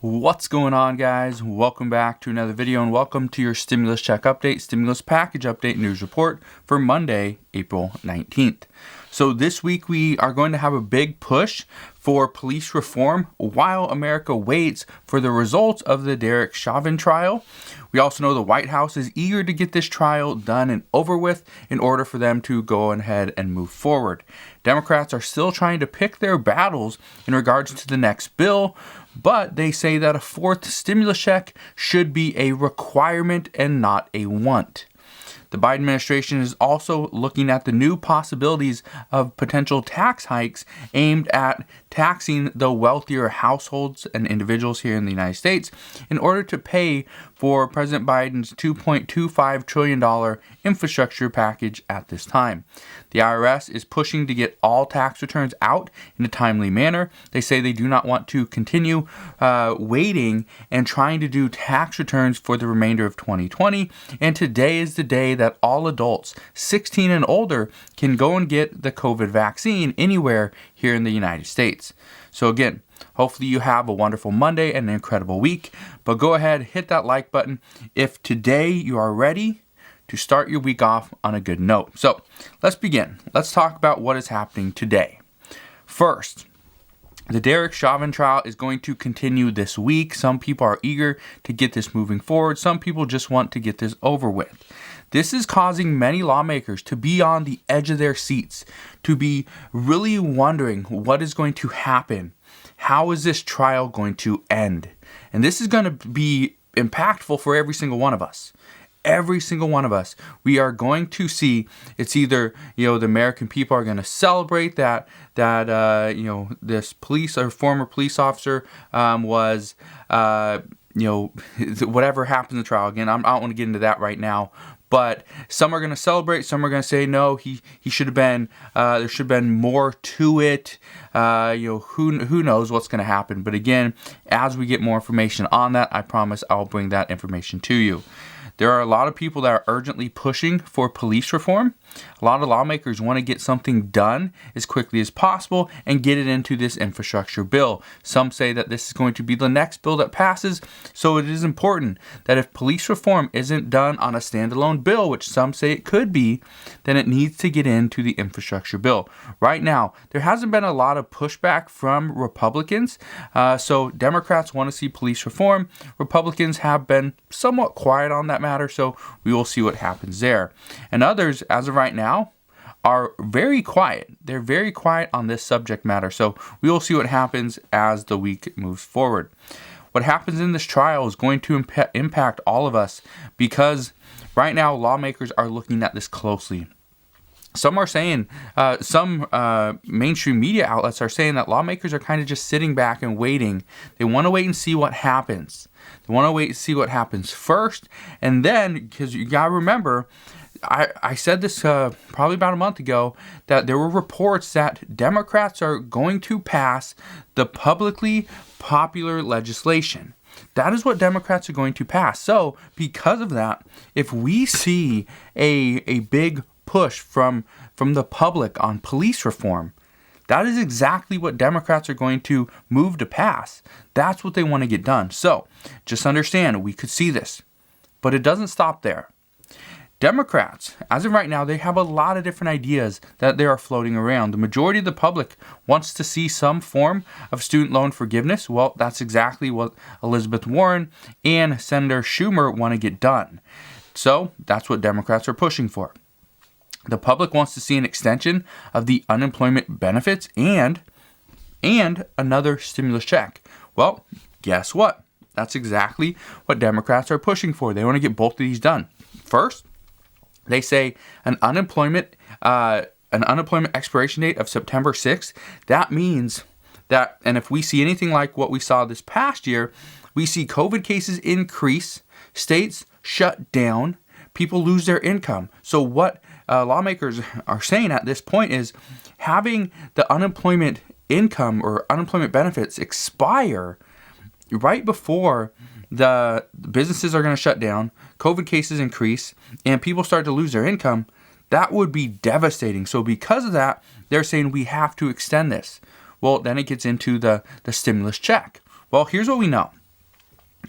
What's going on, guys? Welcome back to another video and welcome to your stimulus check update, stimulus package update news report for Monday, April 19th. So this week we are going to have a big push for police reform while America waits for the results of the Derrick Chauvin trial. We also know the White House is eager to get this trial done and over with in order for them to go ahead and move forward. Democrats are still trying to pick their battles in regards to the next bill, but they say that a fourth stimulus check should be a requirement and not a want. The Biden administration is also looking at the new possibilities of potential tax hikes aimed at taxing the wealthier households and individuals here in the United States in order to pay for President Biden's $2.25 trillion infrastructure package at this time. The IRS is pushing to get all tax returns out in a timely manner. They say they do not want to continue waiting and trying to do tax returns for the remainder of 2020. And today is the day that all adults 16 and older can go and get the COVID vaccine anywhere here in the United States. So again, hopefully you have a wonderful Monday and an incredible week. But go ahead, hit that like button if today you are ready to start your week off on a good note. So let's begin. Let's talk about what is happening today. First, the Derrick Chauvin trial is going to continue this week. Some people are eager to get this moving forward. Some people just want to get this over with. This is causing many lawmakers to be on the edge of their seats, to be really wondering what is going to happen. How is this trial going to end? And this is going to be impactful for every single one of us. Every single one of us. We are going to see it's either, the American people are going to celebrate that this police or former police officer was, whatever happened in the trial. Again, I don't want to get into that right now. But some are going to celebrate. Some are going to say, no, he should have been, there should have been more to it. Who knows what's going to happen. But again, as we get more information on that, I promise I'll bring that information to you. There are a lot of people that are urgently pushing for police reform. A lot of lawmakers want to get something done as quickly as possible and get it into this infrastructure bill. Some say that this is going to be the next bill that passes, so it is important that if police reform isn't done on a standalone bill, which some say it could be, then it needs to get into the infrastructure bill. Right now, there hasn't been a lot of pushback from Republicans, so Democrats want to see police reform. Republicans have been somewhat quiet on that matter, so we will see what happens there. And others, as of right now, are very quiet. They're very quiet on this subject matter, so we will see what happens as the week moves forward. What happens in this trial is going to impact all of us because right now lawmakers are looking at this closely. Some are saying, some mainstream media outlets are saying that lawmakers are kind of just sitting back and waiting. They want to wait and see what happens. They want to wait and see what happens first. And then, because you got to remember, I said this probably about a month ago, that there were reports that Democrats are going to pass the publicly popular legislation. That is what Democrats are going to pass. So, because of that, if we see a big push from the public on police reform, that is exactly what Democrats are going to move to pass. That's what they want to get done. So, just understand, we could see this, but it doesn't stop there. Democrats, as of right now, they have a lot of different ideas that they are floating around. The majority of the public wants to see some form of student loan forgiveness. Well, that's exactly what Elizabeth Warren and Senator Schumer want to get done. So, that's what Democrats are pushing for. The public wants to see an extension of the unemployment benefits and another stimulus check. Well, guess what? That's exactly what Democrats are pushing for. They want to get both of these done. First, they say an unemployment expiration date of September 6th. That means that, and if we see anything like what we saw this past year, we see COVID cases increase, states shut down, people lose their income. So what lawmakers are saying at this point is having the unemployment income or unemployment benefits expire right before the businesses are going to shut down, COVID cases increase, and people start to lose their income. That would be devastating. So because of that, they're saying we have to extend this. Well, then it gets into the stimulus check. Well, here's what we know.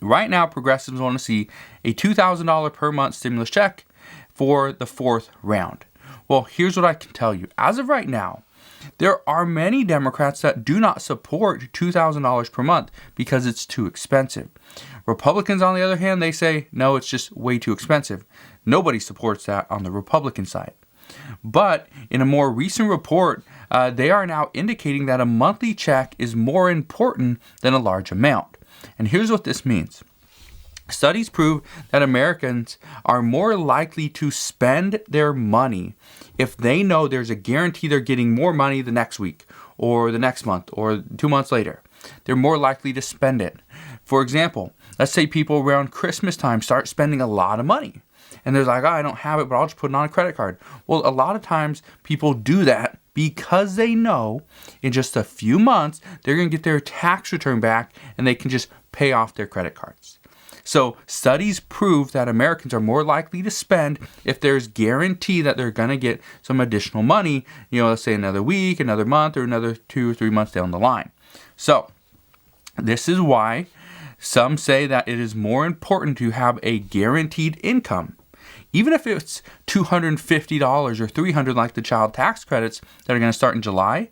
Right now, progressives want to see a $2,000 per month stimulus check for the fourth round. Well, here's what I can tell you. As of right now, there are many Democrats that do not support $2,000 per month because it's too expensive. Republicans, on the other hand, they say, no, it's just way too expensive. Nobody supports that on the Republican side. But in a more recent report, they are now indicating that a monthly check is more important than a large amount. And here's what this means. Studies prove that Americans are more likely to spend their money if they know there's a guarantee they're getting more money the next week or the next month or 2 months later. They're more likely to spend it. For example, let's say people around Christmas time start spending a lot of money. And they're like, oh, I don't have it, but I'll just put it on a credit card. Well, a lot of times people do that because they know in just a few months they're going to get their tax return back and they can just pay off their credit cards. So studies prove that Americans are more likely to spend if there's guarantee that they're going to get some additional money, let's say another week, another month, or another 2 or 3 months down the line. So this is why some say that it is more important to have a guaranteed income. Even if it's $250 or $300 like the child tax credits that are going to start in July,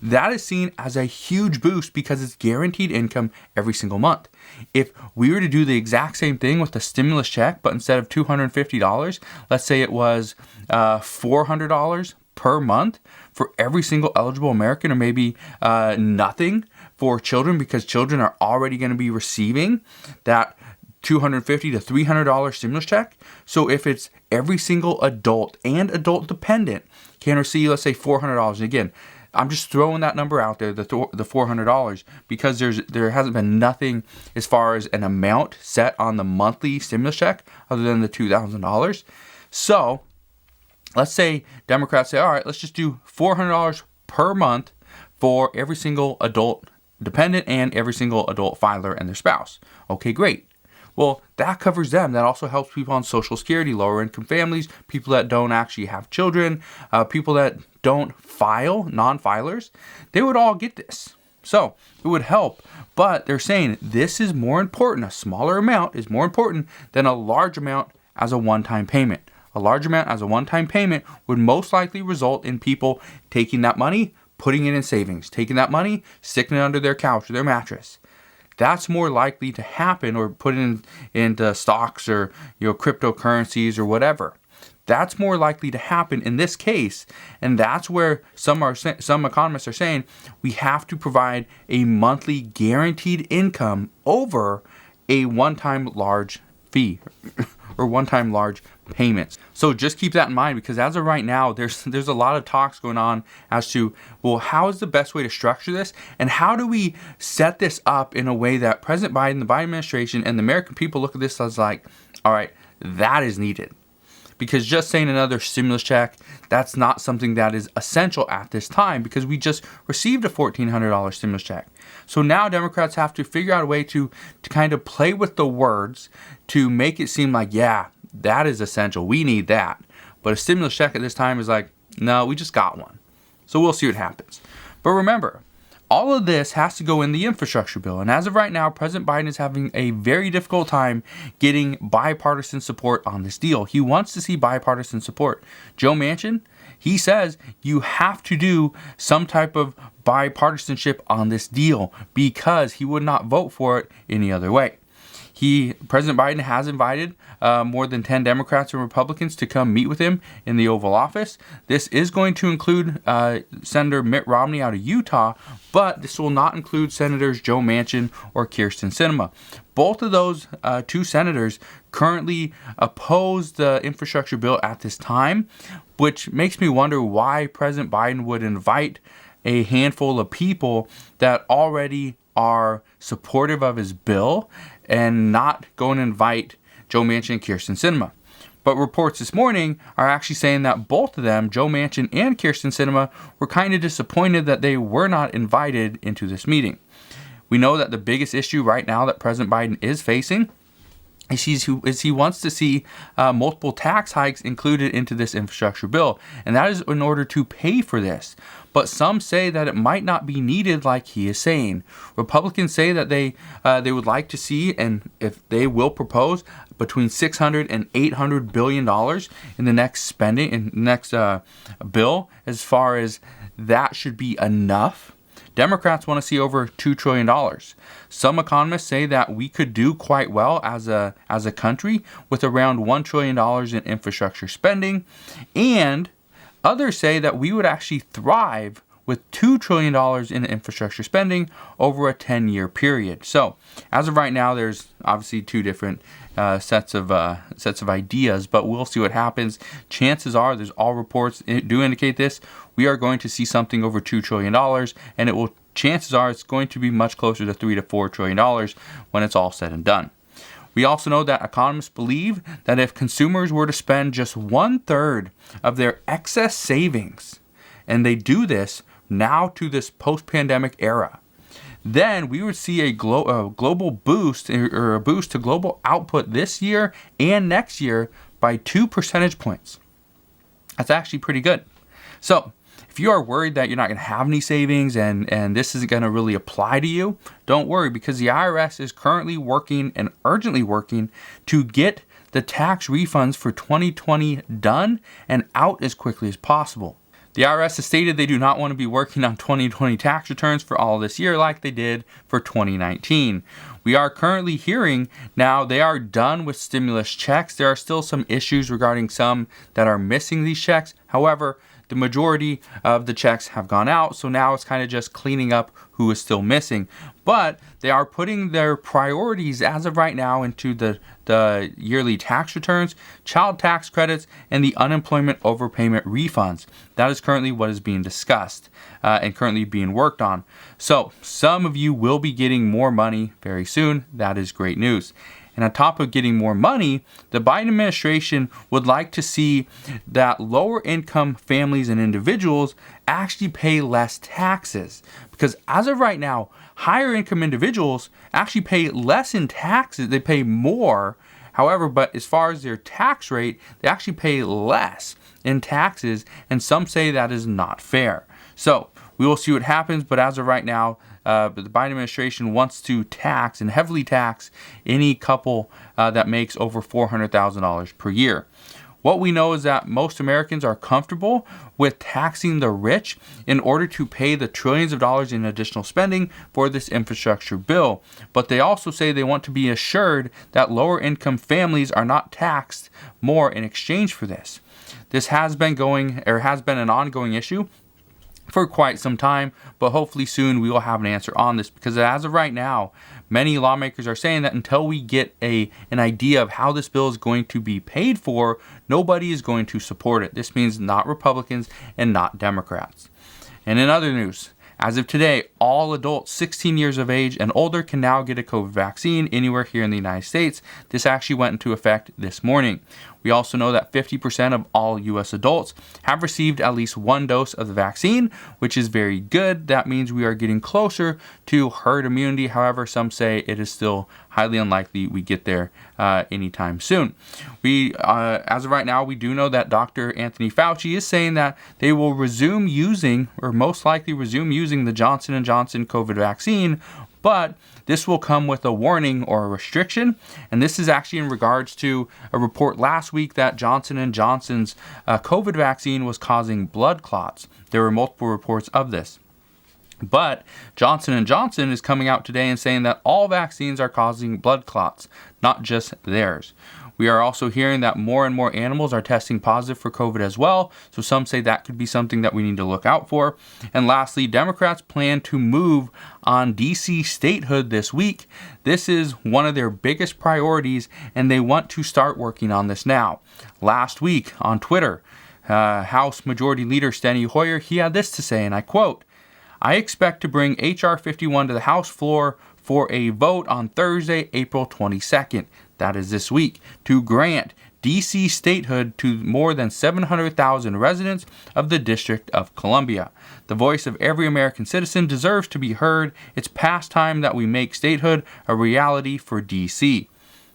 that is seen as a huge boost because it's guaranteed income every single month. If we were to do the exact same thing with the stimulus check, but instead of $250, let's say it was $400 per month for every single eligible American, or maybe nothing for children because children are already going to be receiving that $250 to $300 stimulus check. So if it's every single adult and adult dependent can receive, let's say $400. And again, I'm just throwing that number out there, the $400, because there hasn't been nothing as far as an amount set on the monthly stimulus check other than the $2,000. So let's say Democrats say, all right, let's just do $400 per month for every single adult dependent and every single adult filer and their spouse. Okay, great. Well, that covers them. That also helps people on Social Security, lower income families, people that don't actually have children, people that don't file, non-filers. They would all get this. So it would help. But they're saying this is more important. A smaller amount is more important than a large amount as a one-time payment. A large amount as a one-time payment would most likely result in people taking that money, putting it in savings, taking that money, sticking it under their couch or their mattress. That's more likely to happen, or put it into stocks or cryptocurrencies or whatever. That's more likely to happen in this case, and that's where some economists are saying we have to provide a monthly guaranteed income over a one-time large fee or one-time large payments. So just keep that in mind, because as of right now, there's a lot of talks going on as to, well, how is the best way to structure this, and how do we set this up in a way that President Biden, the Biden administration, and the American people look at this as like, all right, that is needed. Because just saying another stimulus check, that's not something that is essential at this time, because we just received a $1,400 stimulus check. So now Democrats have to figure out a way to kind of play with the words to make it seem like, yeah, that is essential. We need that. But a stimulus check at this time is like, no, we just got one. So we'll see what happens. But remember, all of this has to go in the infrastructure bill. And as of right now, President Biden is having a very difficult time getting bipartisan support on this deal. He wants to see bipartisan support. Joe Manchin, he says you have to do some type of bipartisanship on this deal because he would not vote for it any other way. President Biden has invited more than 10 Democrats and Republicans to come meet with him in the Oval Office. This is going to include Senator Mitt Romney out of Utah, but this will not include Senators Joe Manchin or Kyrsten Sinema. Both of those two senators currently oppose the infrastructure bill at this time, which makes me wonder why President Biden would invite a handful of people that already are supportive of his bill and not go and invite Joe Manchin and Kyrsten Sinema. But reports this morning are actually saying that both of them, Joe Manchin and Kyrsten Sinema, were kind of disappointed that they were not invited into this meeting. We know that the biggest issue right now that President Biden is facing is he wants to see multiple tax hikes included into this infrastructure bill, and that is in order to pay for this. But some say that it might not be needed, like he is saying. Republicans say that they would like to see, and if they will propose, between $600 and $800 billion in the next bill, as far as that should be enough. Democrats want to see over $2 trillion. Some economists say that we could do quite well as a country with around $1 trillion in infrastructure spending, and others say that we would actually thrive with $2 trillion in infrastructure spending over a 10-year period. So, as of right now, there's obviously two different sets of ideas, but we'll see what happens. Chances are, there's all reports do indicate this. We are going to see something over $2 trillion, and chances are it's going to be much closer to $3 to $4 trillion when it's all said and done. We also know that economists believe that if consumers were to spend just 1/3 of their excess savings, and they do this now to this post-pandemic era, then we would see a global boost, or a boost to global output this year and next year by 2 percentage points. That's actually pretty good. So, if you are worried that you're not going to have any savings and this isn't going to really apply to you, don't worry, because the IRS is currently working and urgently working to get the tax refunds for 2020 done and out as quickly as possible. The IRS has stated they do not want to be working on 2020 tax returns for all this year like they did for 2019. We are currently hearing now they are done with stimulus checks. There are still some issues regarding some that are missing these checks. However, the majority of the checks have gone out, so now it's kind of just cleaning up who is still missing. But they are putting their priorities as of right now into the yearly tax returns, child tax credits, and the unemployment overpayment refunds. That is currently what is being discussed and currently being worked on. So some of you will be getting more money very soon. That is great news. And on top of getting more money, the Biden administration would like to see that lower income families and individuals actually pay less taxes. Because as of right now, higher income individuals actually pay less in taxes. They pay more. However, but as far as their tax rate, they actually pay less in taxes. And some say that is not fair. So we will see what happens. But as of right now, the Biden administration wants to tax and heavily tax any couple that makes over $400,000 per year. What we know is that most Americans are comfortable with taxing the rich in order to pay the trillions of dollars in additional spending for this infrastructure bill. But they also say they want to be assured that lower income families are not taxed more in exchange for this. This has been an ongoing issue for quite some time, but hopefully soon we will have an answer on this, because as of right now, many lawmakers are saying that until we get an idea of how this bill is going to be paid for, nobody is going to support it. This means not Republicans and not Democrats. And in other news, as of today, all adults 16 years of age and older can now get a COVID vaccine anywhere here in the United States. This actually went into effect this morning. We also know that 50% of all U.S. adults have received at least one dose of the vaccine, which is very good. That means we are getting closer to herd immunity. However, some say it is still highly unlikely we get there anytime soon. As of right now, we do know that Dr. Anthony Fauci is saying that they will resume using, or most likely resume using, the Johnson & Johnson COVID vaccine, but this will come with a warning or a restriction, and this is actually in regards to a report last week that Johnson & Johnson's COVID vaccine was causing blood clots. There were multiple reports of this. But Johnson & Johnson is coming out today and saying that all vaccines are causing blood clots, not just theirs. We are also hearing that more and more animals are testing positive for COVID as well, so some say that could be something that we need to look out for. And lastly, Democrats plan to move on DC statehood this week. This is one of their biggest priorities, and they want to start working on this now. Last week on Twitter, House Majority Leader Steny Hoyer, he had this to say, and I quote, "I expect to bring H.R. 51 to the House floor for a vote on Thursday, April 22nd. That is this week, to grant D.C. statehood to more than 700,000 residents of the District of Columbia. The voice of every American citizen deserves to be heard. It's past time that we make statehood a reality for D.C."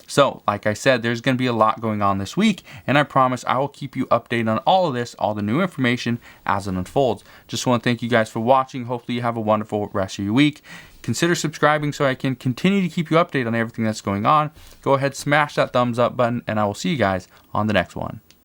So, like I said, there's going to be a lot going on this week, and I promise I will keep you updated on all of this, all the new information as it unfolds. Just want to thank you guys for watching. Hopefully you have a wonderful rest of your week. Consider subscribing so I can continue to keep you updated on everything that's going on. Go ahead, smash that thumbs up button, and I will see you guys on the next one.